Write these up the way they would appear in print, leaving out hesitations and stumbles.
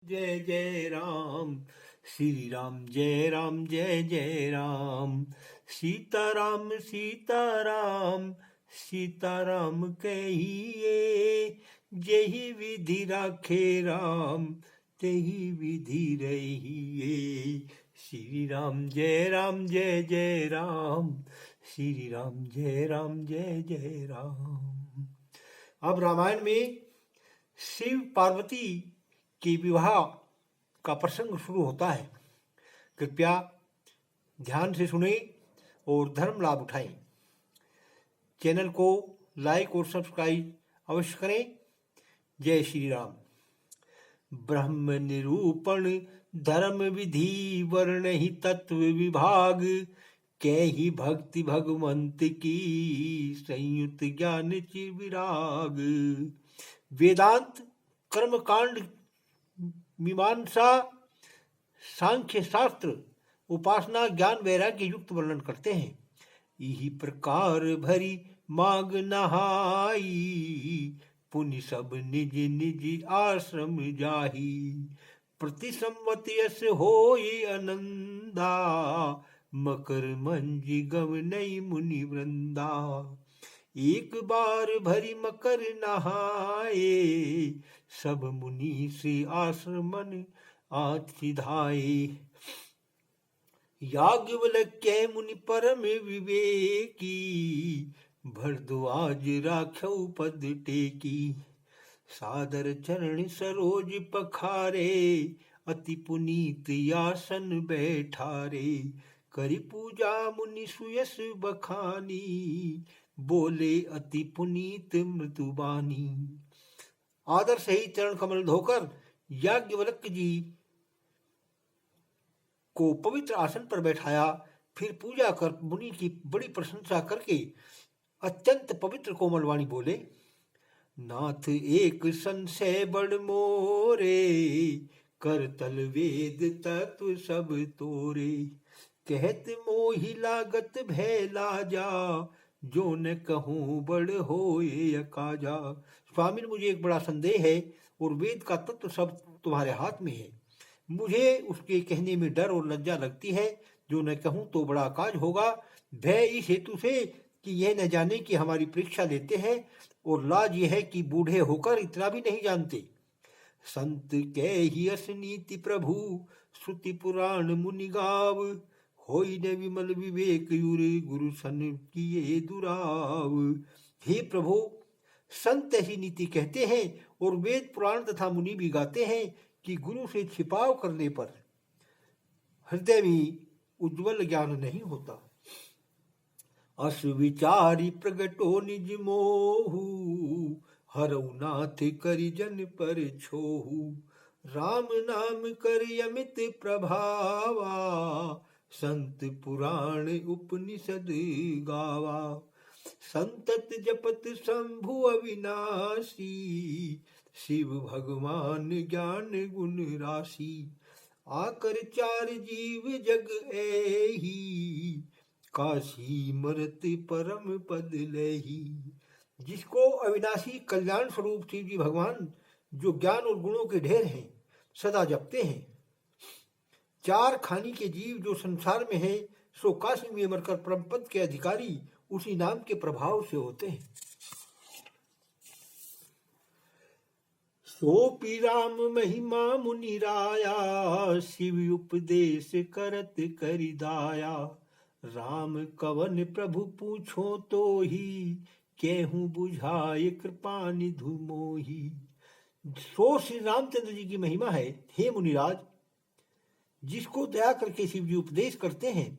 जय जय राम श्री राम, जय राम जय जय राम। सीताराम सीताराम सीताराम कहिए, जेहि विधि राखे राम तेहि विधि रहिए। श्री राम जय राम जय जय राम, श्री राम जय राम जय जय राम। अब रामायण में शिव पार्वती के विवाह का प्रसंग शुरू होता है। कृपया ध्यान से सुने और धर्म लाभ उठाएं। चैनल को लाइक और सब्सक्राइब अवश्य करें। जय श्री राम। ब्रह्म निरूपण धर्म विधि वर्ण ही तत्व विभाग, कै ही भक्ति भगवंत की संयुक्त ज्ञान चिर विराग। वेदांत, कर्म कांड, मीमांसा, सांख्य शास्त्र, उपासना, ज्ञान, वैराग्य युक्त वर्णन करते हैं। यही प्रकार भरी मांग नहाई, पुनि सब निज निज आश्रम जाही। प्रति संवत यस होई आनंदा, मकर मंजी गवनई मुनि वृंदा। एक बार भरी मकर नहाए, सब मुनि से आश्रमन आचिधाए। याज्ञवल्क्य मुनि परम विवेकी, भरद्वाज राख्यौ पद टेकी। सादर चरण सरोज पखारे, अति पुनीत आसन बैठारे। करि पूजा मुनि सुयस बखानी, बोले अति पुनीत मृदुबानी। आदर से ही चरण कमल धोकर याज्ञवल्क्य जी को पवित्र आसन पर बैठाया। फिर पूजा कर मुनि की बड़ी प्रशंसा करके अत्यंत पवित्र कोमल वाणी बोले, नाथ एक संशय बड़ मोरे, कर तल वेद तत्व सब तोरे। कहत मोहि लागत भय लाजा, जो न कहूँ बड़ होए अकाजा। स्वामी, मुझे एक बड़ा संदेह है और वेद का तत्व सब तुम्हारे हाथ में है। मुझे उसके कहने में डर और लज्जा लगती है। जो न कहूँ तो बड़ा काज होगा। भय इस हेतु से कि यह न जाने कि हमारी परीक्षा लेते हैं, और लाज यह है कि बूढ़े होकर इतना भी नहीं जानते। संत कह ही असनीति प्रभु, श्रुति पुराण मुनि गाव। होई न विमल विवेक युरे, गुरु सन किए दुराव। हे प्रभु, संत ऐसी नीति कहते हैं और वेद पुराण तथा मुनि भी गाते हैं कि गुरु से छिपाव करने पर हृदय में उज्ज्वल ज्ञान नहीं होता। अस विचारी प्रगटो निज मोहु, हरऊ नाथ करि जन पर छोहु। राम नाम कर अमित प्रभावा, संत पुराण उपनिषद गावा। संतत जपत शंभु अविनाशी, शिव भगवान ज्ञान गुण राशि। आकर चार जीव जग एही, काशी मरत परम पद लेही। जिसको अविनाशी कल्याण स्वरूप शिव जी भगवान, जो ज्ञान और गुणों के ढेर हैं, सदा जपते हैं। चार खानी के जीव जो संसार में है, सो काशी में मरकर परम पद के अधिकारी उसी नाम के प्रभाव से होते हैं। सोपी राम महिमा मुनि राया, शिव उपदेश करत करिदाया। राम कवन प्रभु पूछो तो ही, केहू बुझाए कृपा निधु मोही। सो श्री रामचंद्र जी की महिमा है। हे मुनिराज, जिसको दया करके शिव जी उपदेश करते हैं,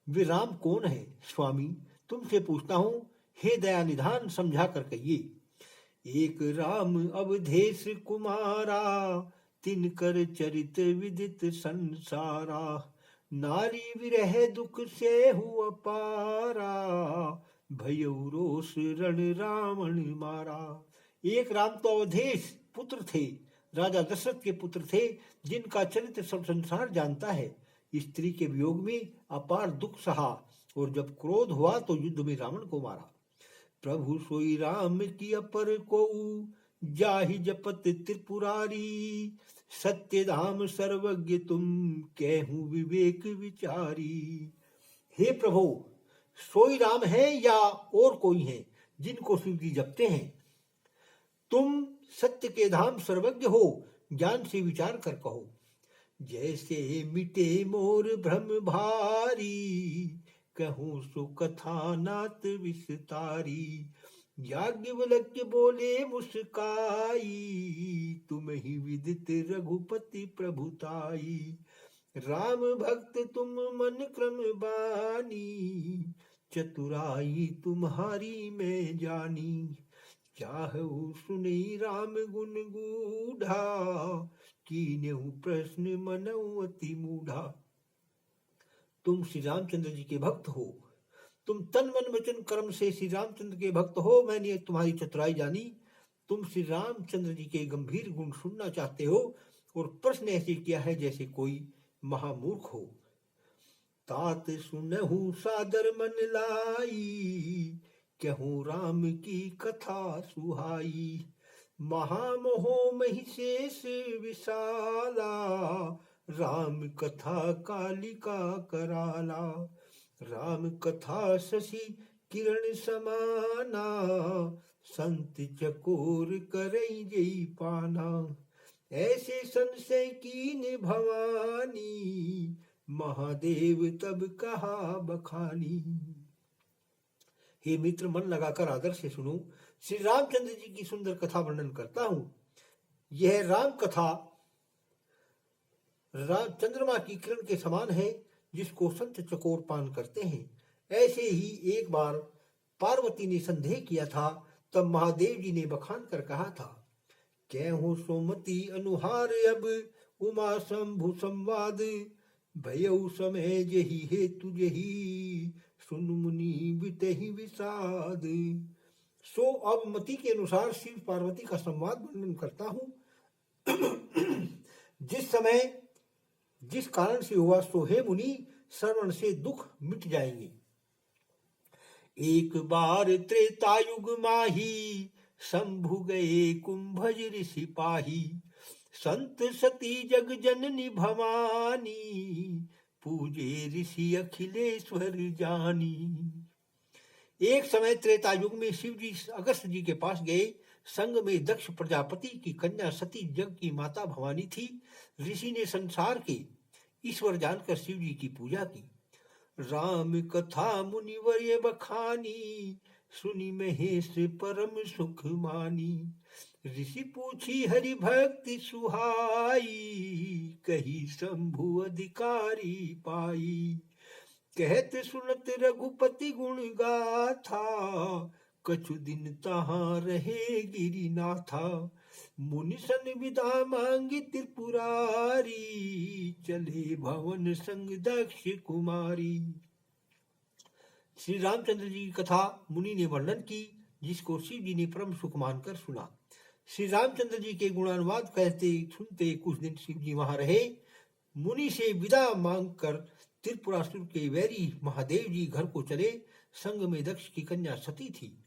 वे राम कौन है? स्वामी, तुमसे पूछता हूं, हे दया निधान समझा कर कहिए। एक राम अवधेश कुमारा, तिनकर चरित विदित संसारा। नारी विरह दुख से हुआ पारा, भयउ रोष रण रावण मारा। एक राम तो अवधेश पुत्र थे, राजा दशरथ के पुत्र थे, जिनका चरित्र सब संसार जानता है। स्त्री के वियोग में अपार दुख सहा, और जब क्रोध हुआ तो युद्ध में रावण को मारा। प्रभु सोई राम की अपर को, जाहि जपत त्रिपुरारी। सत्य धाम सर्वज्ञ तुम, कहूँ विवेक विचारी। हे प्रभु, सोई राम है या और कोई है जिनको शिव जी जपते हैं? तुम सत्य के धाम सर्वज्ञ हो, ज्ञान से विचार कर कहो। जैसे मिटे मोर भ्रम भारी, कहूँ सो कथा नाथ विस्तारी। याज्ञवल्क्य बोले मुस्काई, तुम ही विदित रघुपति प्रभुताई। राम भक्त तुम मन क्रम बानी, चतुराई तुम्हारी मैं जानी। चाहु सुनी राम गुण गूढ़ा, कीन्हु प्रश्न मनऊ अति मूढ़ा। तुम श्री रामचंद्र जी के भक्त हो, तुम तन मन वचन कर्म से श्री रामचंद्र के भक्त हो। मैंने तुम्हारी चतुराई जानी। तुम श्री रामचंद्र जी के गंभीर गुण सुनना चाहते हो और प्रश्न ऐसे किया है जैसे कोई महामूर्ख हो। तात सुनहु सादर मन लाई, कहूँ राम की कथा सुहाई। महामोह महिषेष विशाला, राम कथा कालिका कराला। राम कथा शशि किरण समाना, संत चकोर करई जई पाना। ऐसे संशय कीन भवानी, महादेव तब कहा बखानी। हे मित्र, मन लगाकर आदर से सुनो। श्री रामचंद्र जी की सुंदर कथा वर्णन करता हूं। यह राम कथा चंद्रमा की किरण के समान है, जिसको संत चकोर पान करते हैं। ऐसे ही एक बार पार्वती ने संदेह किया था, तब महादेव जी ने बखान कर कहा था, कहूँ सोमति अनुहार अब, उमा शंभु संवाद। भयउ समय जही हेतु जही, सुन मुनि बितहि विषाद। सो अब मति के अनुसार शिव पार्वती का संवाद वर्णन करता हूँ। जिस समय जिस कारण से हुआ, सो हे मुनि, श्रवण से दुख मिट जाएंगे। एक बार त्रेतायुग माही, शंभु गए कुंभज ऋषि पाही। संत सती जग जननी भवानी, पूजे ऋषि अखिलेश्वर जानी। एक समय त्रेता युग में शिव जी अगस्त्य जी के पास गए। संग में दक्ष प्रजापति की कन्या सती जग की माता भवानी थी। ऋषि ने संसार के ईश्वर जानकर शिव जी की पूजा की। राम कथा मुनिवर बखानी, सुनी महेश परम सुख मानी। ऋषि पूछी हरि भक्ति सुहाई, कही शंभु अधिकारी पाई। कहत सुनत रघुपति गुण गाथा, कछु दिन तहाँ रहे गिरिनाथा। मुनि सन विदा मांगी त्रिपुरारी, चले भवन संग दक्ष कुमारी। श्री रामचंद्र जी की कथा मुनि ने वर्णन की, जिसको शिव जी ने परम सुख मानकर सुना। श्री रामचंद्र जी के गुणानुवाद कहते सुनते कुछ दिन शिव जी वहां रहे। मुनि से विदा मांगकर त्रिपुरासुर के वैरी महादेव जी घर को चले। संग में दक्ष की कन्या सती थी।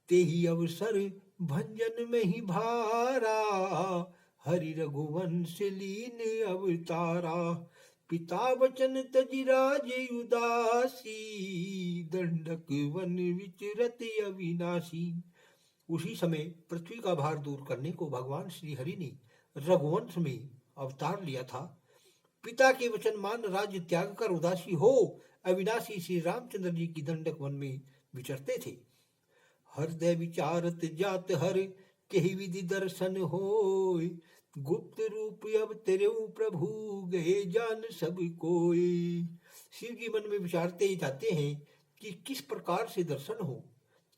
ते ही अवसर भंजन में ही भारा, हरि रघुवंश लीन अवतारा। पिता वचन तजि राज उदासी, दंडक वन विचरत अविनाशी। उसी समय पृथ्वी का भार दूर करने को भगवान श्री हरि ने रघुवंश में अवतार लिया था। पिता के वचन मान राज्य त्याग कर उदासी हो अविनाशी श्री रामचंद्र जी की दंडक वन में विचरते थे। हृदय विचारत जात हर, कही विधि दर्शन होय। गुप्त रूप अब तेरे प्रभु, गए जान सब कोई। शिव जी मन में विचारते जाते हैं कि किस प्रकार से दर्शन हो,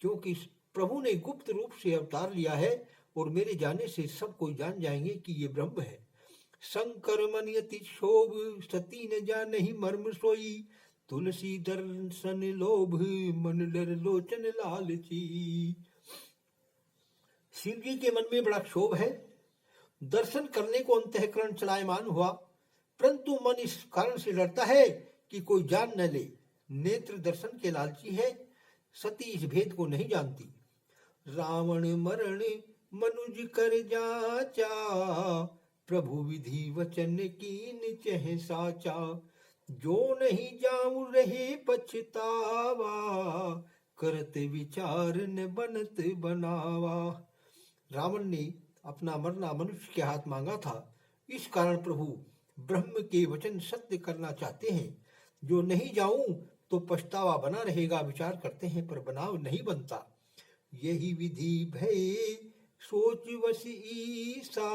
क्योंकि प्रभु ने गुप्त रूप से अवतार लिया है और मेरे जाने से सब कोई जान जाएंगे कि ये ब्रह्म है। शंकर मन अति शोभ, सती न जान ही मर्म सोई। तुलसी दर्शन लोभ, मन डर लोचन लालची। शिव जी के मन में बड़ा क्षोभ है। दर्शन करने को अंतःकरण चलायमान हुआ, परंतु मन इस कारण से डरता है कि कोई जान न ले। नेत्र दर्शन के लालची है, सती इस भेद को नहीं जानती। रावण मरण मनुज कर जाचा, प्रभु विधि वचन कीन चह साचा, जो नहीं जाऊं रहे पछतावा, करत विचार न बनत बनावा। रावण ने अपना मरना मनुष्य के हाथ मांगा था। इस कारण प्रभु ब्रह्म के वचन सत्य करना चाहते हैं। जो नहीं जाऊं तो पछतावा बना रहेगा, विचार करते हैं पर बनाव नहीं बनता। यही विधि भय सोच वश ईसा,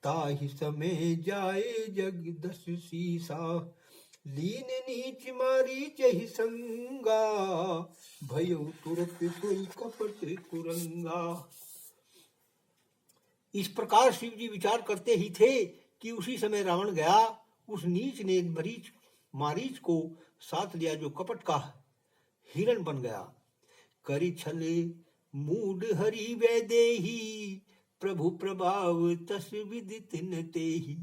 ताहि समय जाए जग दस सीसा। लीन नीच मारी चहि संगा, भयो तुरत सोई कपट कुरंगा। इस प्रकार शिव जी विचार करते ही थे कि उसी समय रावण गया। उस नीच ने मारीच को साथ लिया, जो कपट का हिरण बन गया। करि छल मूड हरि वैदेही, प्रभु प्रभाव तस विदित न तेहि।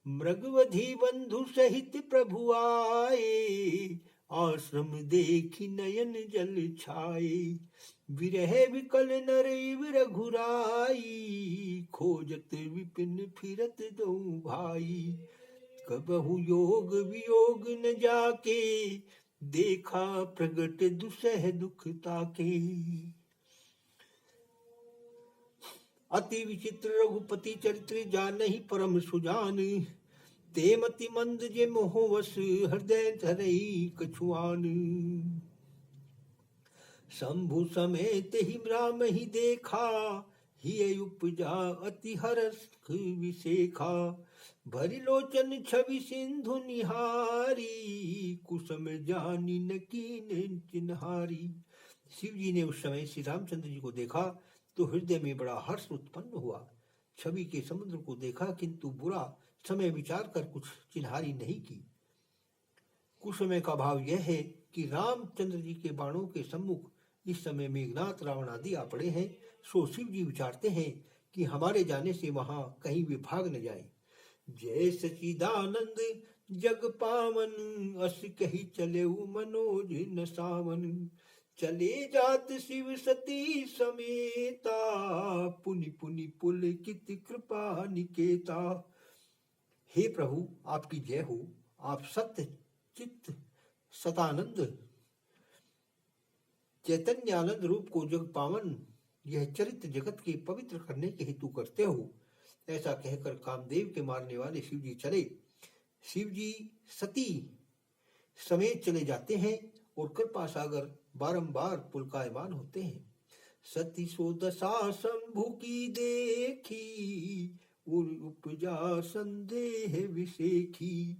मृगवधि बंधु सहित प्रभु आए, आश्रम देखि नयन जल छाए। विरह विकल नरेव रघुराई, खोजत विपिन फिरत दो भाई। कबहु योग वियोग न जाके, देखा प्रगट दुसह दुख ताके। अति विचित्र रघुपति चरित्र जानहि परम सुजान, ते मति मंद जे मोहवश हृदय धरई कछुआन। शंभु समेत ही राम ही देखा, ही उपजा अति हर्ष विशेखा। भरी लोचन छवि सिंधु निहारी, कुसुम जानी न कीन चिन्हारी। शिव जी ने उस समय श्री रामचंद्र जी को देखा तो हृदय में बड़ा हर्ष उत्पन्न हुआ। छवि के समुद्र को देखा किंतु बुरा समय विचार कर कुछ चिन्हारी नहीं की। कुछ समय का भाव यह है कि रामचंद्र जी के बाणों के सम्मुख इस समय मेघनाथ रावण आदि आ पड़े हैं। सो शिव जी विचारते हैं कि हमारे जाने से वहां कहीं वे भाग न जाए। जय सचिदानंद जग पावन, अस कही चले मनोज न सावन। चले जात शिव सती समेता, पुनि पुनि पुलकित कृपा निकेता। हे प्रभु आपकी जय हो। आप सत्य चित्त सतानंद चैतन्यानंद रूप को जग पावन यह चरित्र जगत के पवित्र करने के हेतु करते हो। ऐसा कहकर कामदेव के मारने वाले शिव जी चले। शिव जी सती समेत चले जाते हैं और कृपा सागर बारंबार पुलकायमान होते हैं। सती सो दशा शंभु की देखी, उपजा संदेह विशेखी।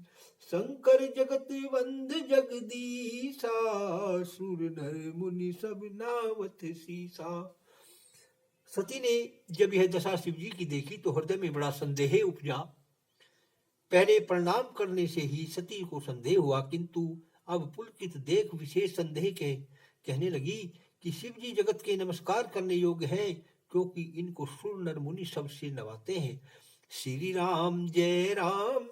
शंकर जगत वंद जगदीसा, सुर नर मुनि सब नावत सीसा। सती ने जब यह दशा शिव जी की देखी तो हृदय में बड़ा संदेह उपजा। पहले प्रणाम करने से ही सती को संदेह हुआ, किंतु अब पुलकित देख विशेष संदेह के कहने लगी कि शिव जी जगत के नमस्कार करने योग्य है, क्योंकि इनको सुर नर मुनि सबसे नवाते हैं। श्री राम जय जय राम,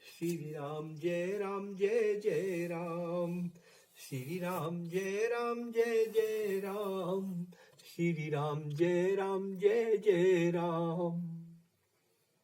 श्री राम जय जय राम। श्री राम जय जय राम, श्री राम जय जय राम।